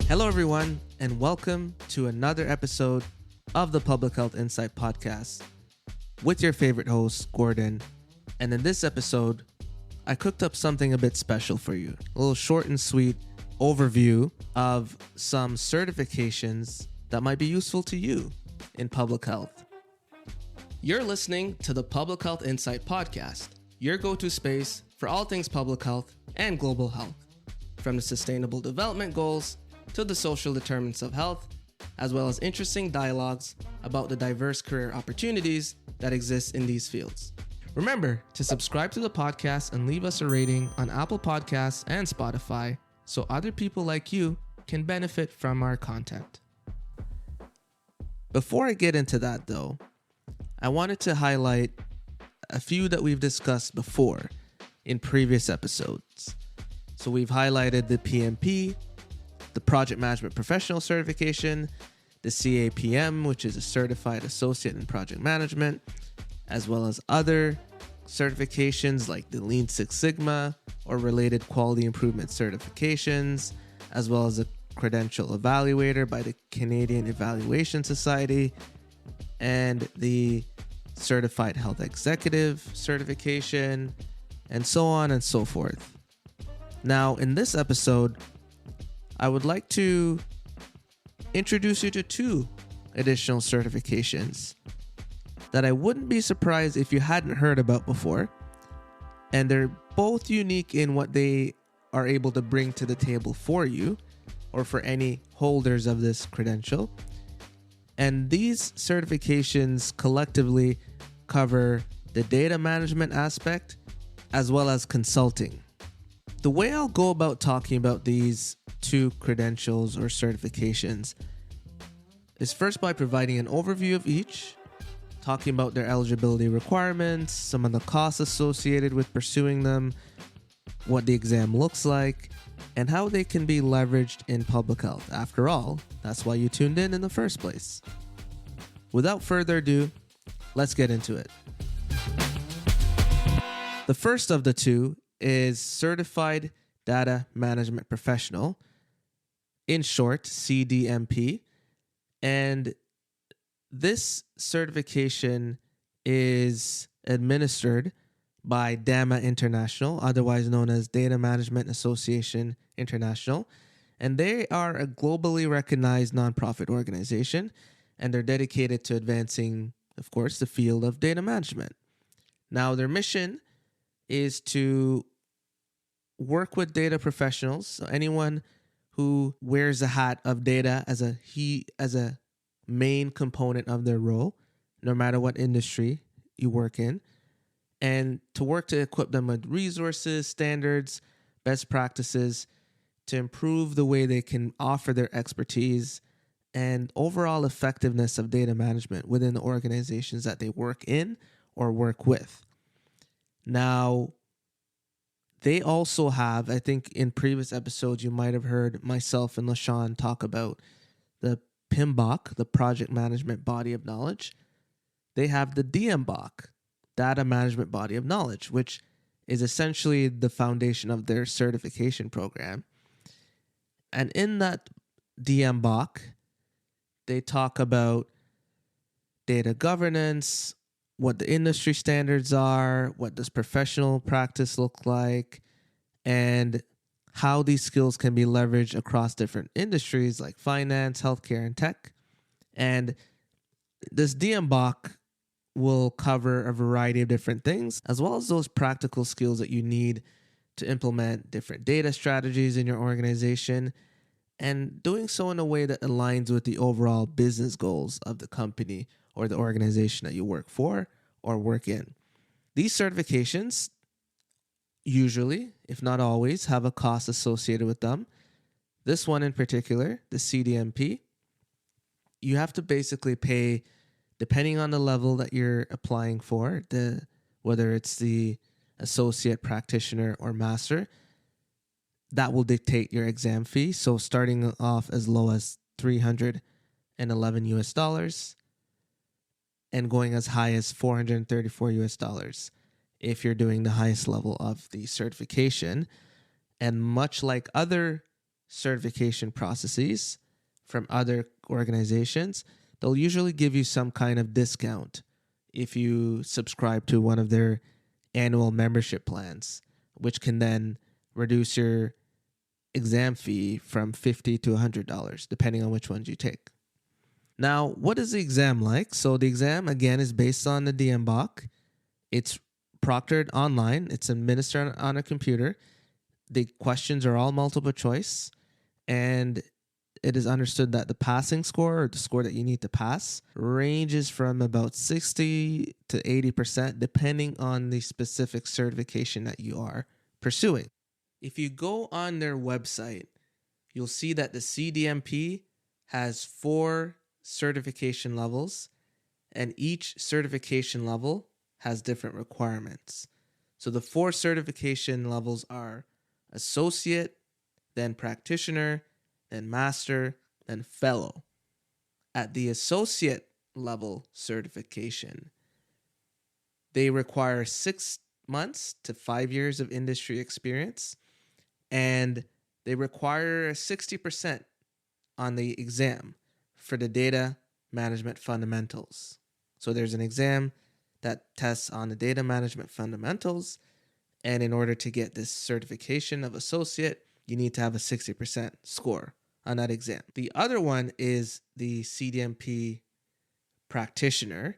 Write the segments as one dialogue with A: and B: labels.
A: Hello, everyone, and welcome to another episode of the Public Health Insight Podcast with your favorite host, Gordon. And in this episode, I cooked up something a bit special for you. A little short and sweet overview of some certifications that might be useful to you in public health. You're listening to the Public Health Insight Podcast, your go-to space for all things public health and global health, from the Sustainable Development Goals to the social determinants of health, as well as interesting dialogues about the diverse career opportunities that exist in these fields. Remember to subscribe to the podcast and leave us a rating on Apple Podcasts and Spotify so other people like you can benefit from our content. Before I get into that though, I wanted to highlight a few that we've discussed before in previous episodes. So we've highlighted the PMP, the Project Management Professional Certification, the CAPM, which is a Certified Associate in Project Management, as well as other certifications like the Lean Six Sigma or related quality improvement certifications, as well as a Credential Evaluator by the Canadian Evaluation Society, and the Certified Health Executive certification, and so on and so forth. Now, in this episode, I would like to introduce you to two additional certifications that I wouldn't be surprised if you hadn't heard about before. And they're both unique in what they are able to bring to the table for you or for any holders of this credential. And these certifications collectively cover the data management aspect as well as consulting. The way I'll go about talking about these two credentials or certifications is first by providing an overview of each, talking about their eligibility requirements, some of the costs associated with pursuing them, what the exam looks like, and how they can be leveraged in public health. After all, that's why you tuned in the first place. Without further ado, let's get into it. The first of the two is Certified Data Management Professional, in short, CDMP. And this certification is administered by DAMA International, otherwise known as Data Management Association International. And they are a globally recognized nonprofit organization, and they're dedicated to advancing, of course, the field of data management. Now, their mission is to work with data professionals, so anyone who wears the hat of data as a main component of their role, no matter what industry you work in, and to work to equip them with resources, standards, best practices to improve the way they can offer their expertise and overall effectiveness of data management within the organizations that they work in or work with. Now, they also have, I think in previous episodes, you might have heard myself and LaShawn talk about the PMBOK, the Project Management Body of Knowledge. They have the DMBOK, Data Management Body of Knowledge, which is essentially the foundation of their certification program. And in that DMBOK, they talk about data governance, what the industry standards are, what does professional practice look like, and how these skills can be leveraged across different industries like finance, healthcare, and tech. And this DMBOK will cover a variety of different things, as well as those practical skills that you need to implement different data strategies in your organization, and doing so in a way that aligns with the overall business goals of the company or the organization that you work for or work in. These certifications usually, if not always, have a cost associated with them. This one in particular, the CDMP, you have to basically pay, depending on the level that you're applying for, whether it's the associate practitioner or master, that will dictate your exam fee. So starting off as low as $311 US and going as high as $434 US if you're doing the highest level of the certification. And much like other certification processes from other organizations, they'll usually give you some kind of discount if you subscribe to one of their annual membership plans, which can then reduce your exam fee from $50 to $100, depending on which ones you take. Now, what is the exam like? So the exam, again, is based on the DMBOK. It's proctored online. It's administered on a computer. The questions are all multiple choice, and it is understood that the passing score, or the score that you need to pass, ranges from about 60 to 80%, depending on the specific certification that you are pursuing. If you go on their website, you'll see that the CDMP has 4 certification levels, and each certification level has different requirements. So the 4 certification levels are associate, then practitioner, then master, then fellow. At the associate level certification, they require 6 months to 5 years of industry experience, and they require 60% on the exam for the data management fundamentals. So there's an exam that tests on the data management fundamentals, and in order to get this certification of associate, you need to have a 60% score on that exam. The other one is the CDMP practitioner.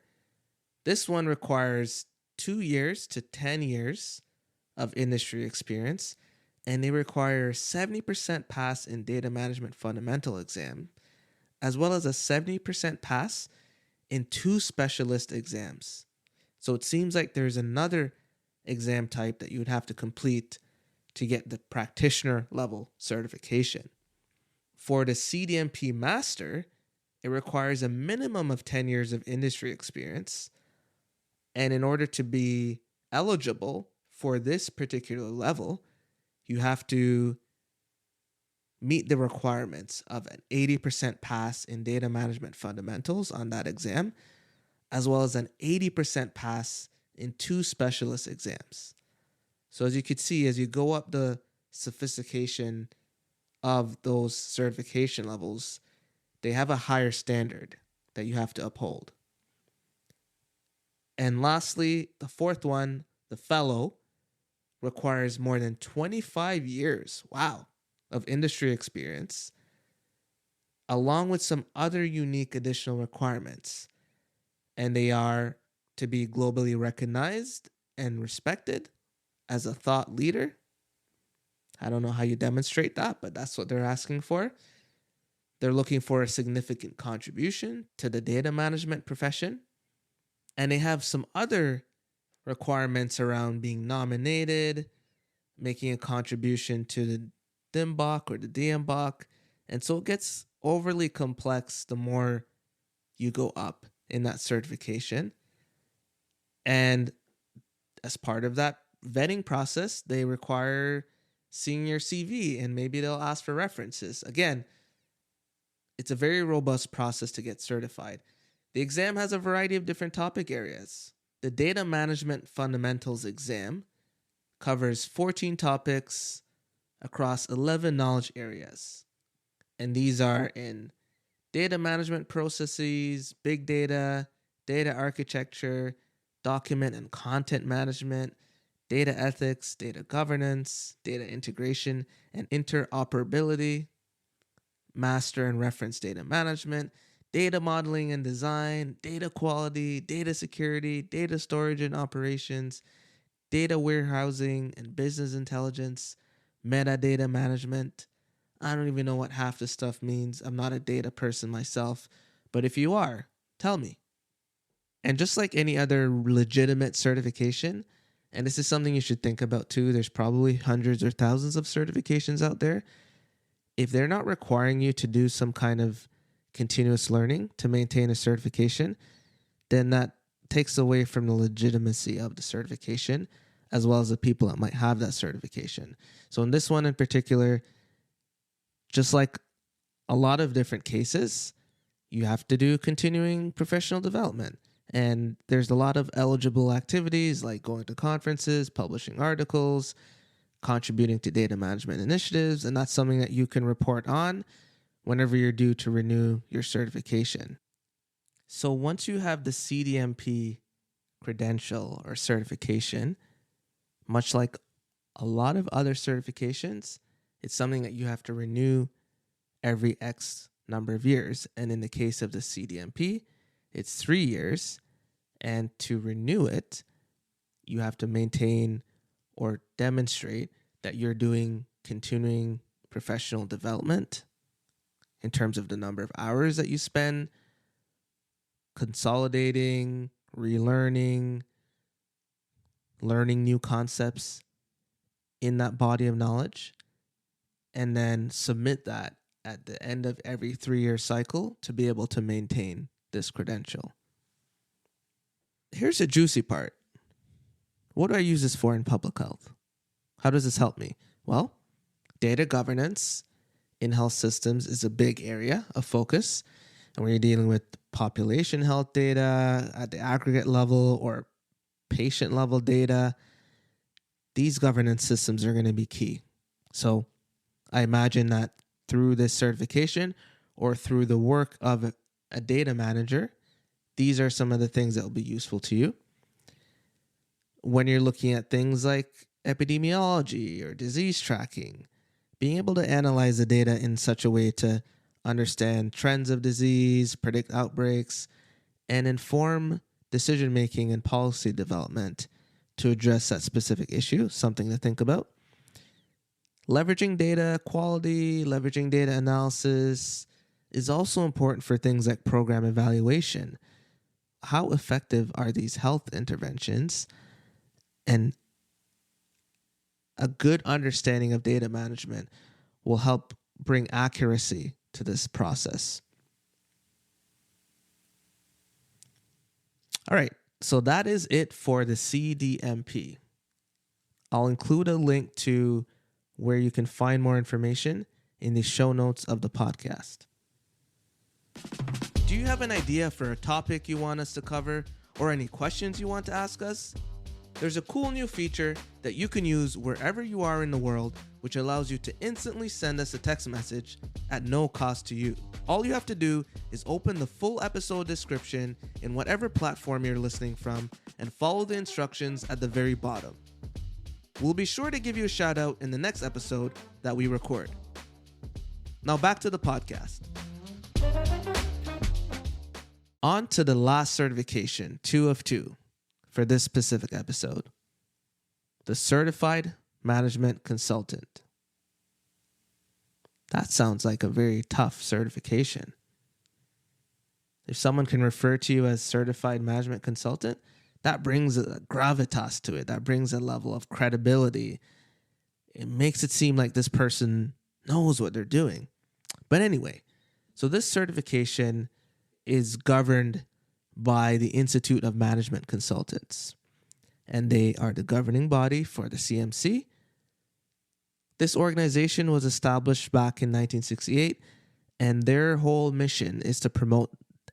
A: This one requires 2 years to 10 years of industry experience, and they require 70% pass in data management fundamental exam, as well as a 70% pass in 2 specialist exams. So it seems like there's another exam type that you would have to complete to get the practitioner level certification. For the CDMP master, it requires a minimum of 10 years of industry experience. And in order to be eligible for this particular level, you have to meet the requirements of an 80% pass in data management fundamentals on that exam, as well as an 80% pass in 2 specialist exams. So as you can see, as you go up the sophistication of those certification levels, they have a higher standard that you have to uphold. And lastly, the 4th one, the fellow, requires more than 25 years, of industry experience, along with some other unique additional requirements. And they are to be globally recognized and respected as a thought leader. I don't know how you demonstrate that, but that's what they're asking for. They're looking for a significant contribution to the data management profession. And they have some other requirements around being nominated, making a contribution to the DMBOK or the DMBOK. And so it gets overly complex the more you go up in that certification. And as part of that vetting process, they require seeing your CV, and maybe they'll ask for references. Again, it's a very robust process to get certified. The exam has a variety of different topic areas. The Data Management Fundamentals exam covers 14 topics across 11 knowledge areas. And these are in data management processes, big data, data architecture, document and content management, data ethics, data governance, data integration and interoperability, master and reference data management, data modeling and design, data quality, data security, data storage and operations, data warehousing and business intelligence, metadata management. I don't even know what half this stuff means. I'm not a data person myself, but if you are, tell me. And just like any other legitimate certification, and this is something you should think about too, there's probably hundreds or thousands of certifications out there. If they're not requiring you to do some kind of continuous learning to maintain a certification, then that takes away from the legitimacy of the certification, as well as the people that might have that certification. So in this one in particular, just like a lot of different cases, you have to do continuing professional development. And there's a lot of eligible activities like going to conferences, publishing articles, contributing to data management initiatives, and that's something that you can report on whenever you're due to renew your certification. So once you have the CDMP credential or certification, much like a lot of other certifications, it's something that you have to renew every X number of years. And in the case of the CDMP, it's 3 years. And to renew it, you have to maintain or demonstrate that you're doing continuing professional development in terms of the number of hours that you spend consolidating, relearning, learning new concepts in that body of knowledge, and then submit that at the end of every 3-year cycle to be able to maintain this credential. Here's the juicy part. What do I use this for in public health? How does this help me? Well, data governance in health systems is a big area of focus. And when you're dealing with population health data at the aggregate level or patient level data, these governance systems are going to be key. So I imagine that through this certification or through the work of a data manager, these are some of the things that will be useful to you. When you're looking at things like epidemiology or disease tracking, being able to analyze the data in such a way to understand trends of disease, predict outbreaks, and inform decision-making and policy development to address that specific issue, something to think about. Leveraging data quality, leveraging data analysis is also important for things like program evaluation. How effective are these health interventions? And a good understanding of data management will help bring accuracy to this process. All right, so that is it for the CDMP. I'll include a link to where you can find more information in the show notes of the podcast. Do you have an idea for a topic you want us to cover or any questions you want to ask us? There's a cool new feature that you can use wherever you are in the world, which allows you to instantly send us a text message at no cost to you. All you have to do is open the full episode description in whatever platform you're listening from and follow the instructions at the very bottom. We'll be sure to give you a shout out in the next episode that we record. Now back to the podcast. On to the last certification, 2 of 2. For this specific episode, the Certified Management Consultant. That sounds like a very tough certification. If someone can refer to you as Certified Management Consultant, that brings a gravitas to it. That brings a level of credibility. It makes it seem like this person knows what they're doing. But anyway, so this certification is governed by the Institute of Management Consultants, and they are the governing body for the CMC. This organization was established back in 1968, and their whole mission is to promote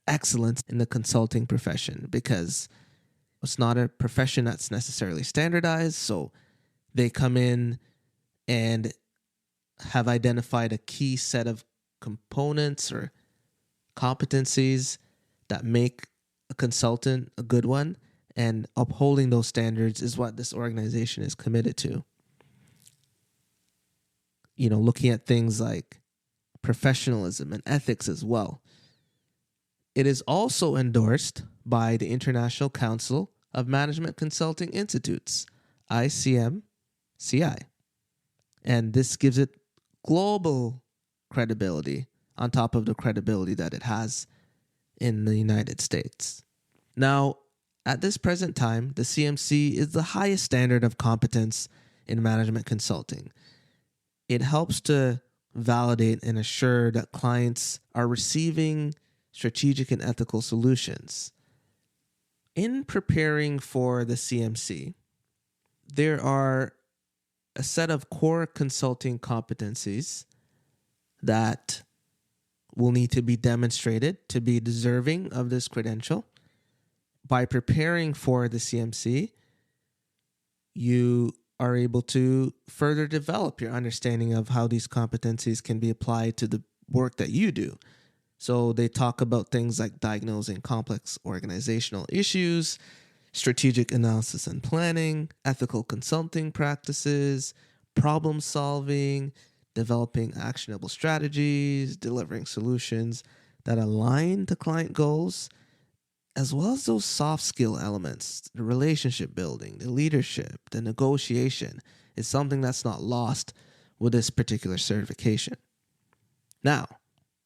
A: excellence in the consulting profession because it's not a profession that's necessarily standardized. So they come in and have identified a key set of components or competencies that make a consultant a good one, and upholding those standards is what this organization is committed to. You know, looking at things like professionalism and ethics as well. It is also endorsed by the International Council of Management Consulting Institutes, ICMCI. And this gives it global credibility on top of the credibility that it has in the United States. Now, at this present time, the CMC is the highest standard of competence in management consulting. It helps to validate and assure that clients are receiving strategic and ethical solutions. In preparing for the CMC, there are a set of core consulting competencies that will need to be demonstrated to be deserving of this credential. By preparing for the CMC, you are able to further develop your understanding of how these competencies can be applied to the work that you do. So they talk about things like diagnosing complex organizational issues, strategic analysis and planning, ethical consulting practices, problem solving, developing actionable strategies, delivering solutions that align to client goals, as well as those soft skill elements, the relationship building, the leadership, the negotiation, is something that's not lost with this particular certification. Now,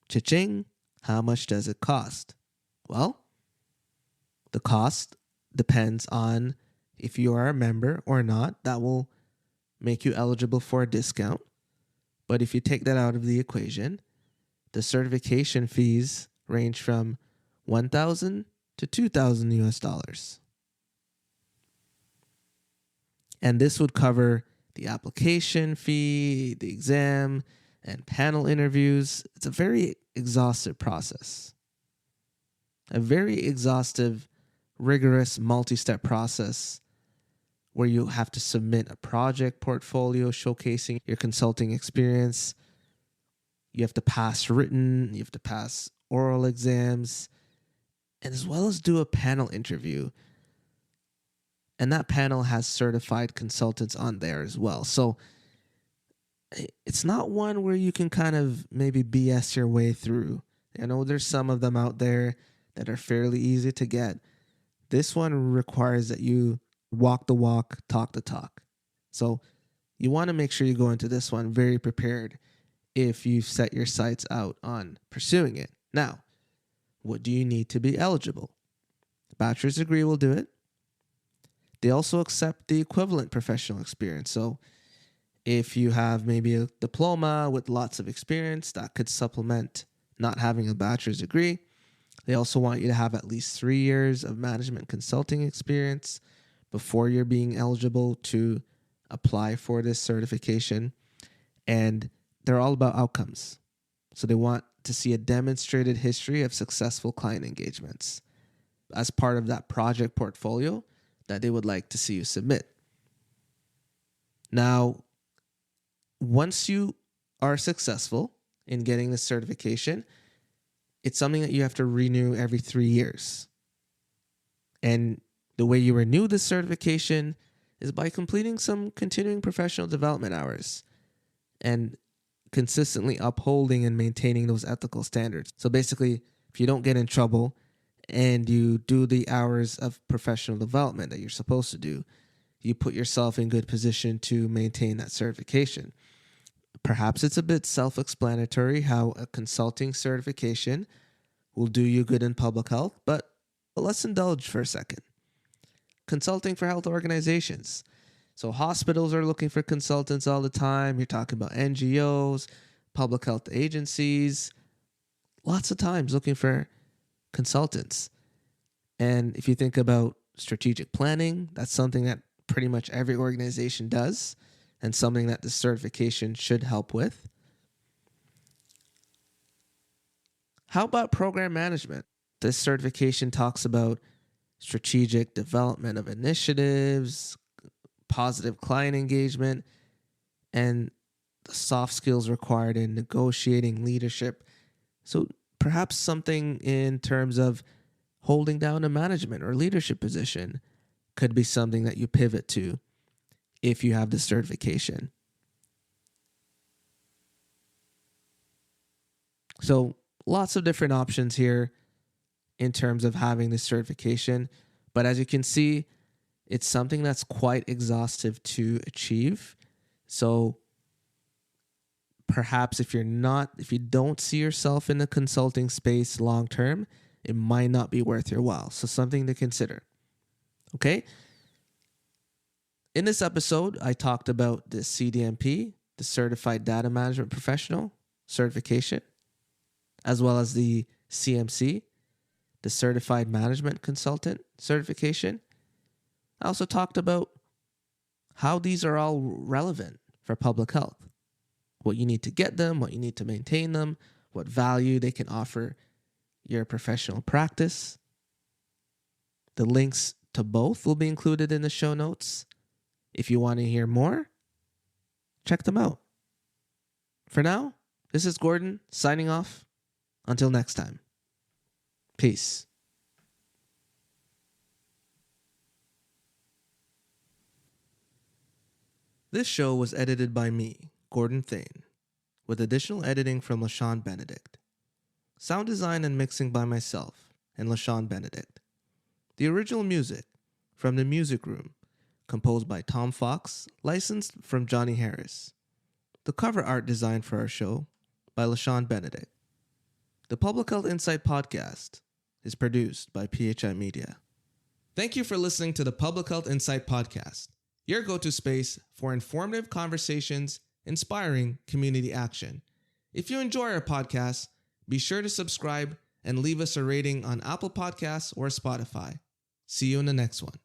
A: cha-ching, how much does it cost? Well, the cost depends on if you are a member or not. That will make you eligible for a discount. But if you take that out of the equation, the certification fees range from $1,000 to $2,000 US. And this would cover the application fee, the exam, and panel interviews. It's a very exhaustive process. A very exhaustive, rigorous, multi-step process where you have to submit a project portfolio showcasing your consulting experience. You have to pass written, you have to pass oral exams, and as well as do a panel interview. And that panel has certified consultants on there as well. So it's not one where you can kind of maybe BS your way through. I know there's some of them out there that are fairly easy to get. This one requires that you walk the walk, talk the talk. So you want to make sure you go into this one very prepared if you've set your sights out on pursuing it. Now, what do you need to be eligible? Bachelor's degree will do it. They also accept the equivalent professional experience. So if you have maybe a diploma with lots of experience, that could supplement not having a bachelor's degree. They also want you to have at least 3 years of management consulting experience before you're being eligible to apply for this certification. And they're all about outcomes. So they want to see a demonstrated history of successful client engagements as part of that project portfolio that they would like to see you submit. Now, once you are successful in getting the certification, it's something that you have to renew every 3 years. And the way you renew this certification is by completing some continuing professional development hours and consistently upholding and maintaining those ethical standards. So basically, if you don't get in trouble and you do the hours of professional development that you're supposed to do, you put yourself in good position to maintain that certification. Perhaps it's a bit self-explanatory how a consulting certification will do you good in public health, but let's indulge for a second. Consulting for health organizations. So hospitals are looking for consultants all the time. You're talking about NGOs, public health agencies, lots of times looking for consultants. And if you think about strategic planning, that's something that pretty much every organization does and something that the certification should help with. How about program management? This certification talks about strategic development of initiatives, positive client engagement, and the soft skills required in negotiating leadership. So perhaps something in terms of holding down a management or leadership position could be something that you pivot to if you have the certification. So lots of different options here in terms of having this certification. But as you can see, it's something that's quite exhaustive to achieve. So perhaps if you don't see yourself in the consulting space long term, it might not be worth your while. So something to consider. Okay? In this episode, I talked about the CDMP, the Certified Data Management Professional certification, as well as the CMC, the Certified Management Consultant certification. I also talked about how these are all relevant for public health, what you need to get them, what you need to maintain them, what value they can offer your professional practice. The links to both will be included in the show notes. If you want to hear more, check them out. For now, this is Gordon signing off. Until next time. Peace. This show was edited by me, Gordon Thane, with additional editing from LaShawn Benedict. Sound design and mixing by myself and LaShawn Benedict. The original music from The Music Room, composed by Tom Fox, licensed from Johnny Harris. The cover art design for our show by LaShawn Benedict. The Public Health Insight Podcast is produced by PHI Media. Thank you for listening to the Public Health Insight Podcast, your go-to space for informative conversations, inspiring community action. If you enjoy our podcast, be sure to subscribe and leave us a rating on Apple Podcasts or Spotify. See you in the next one.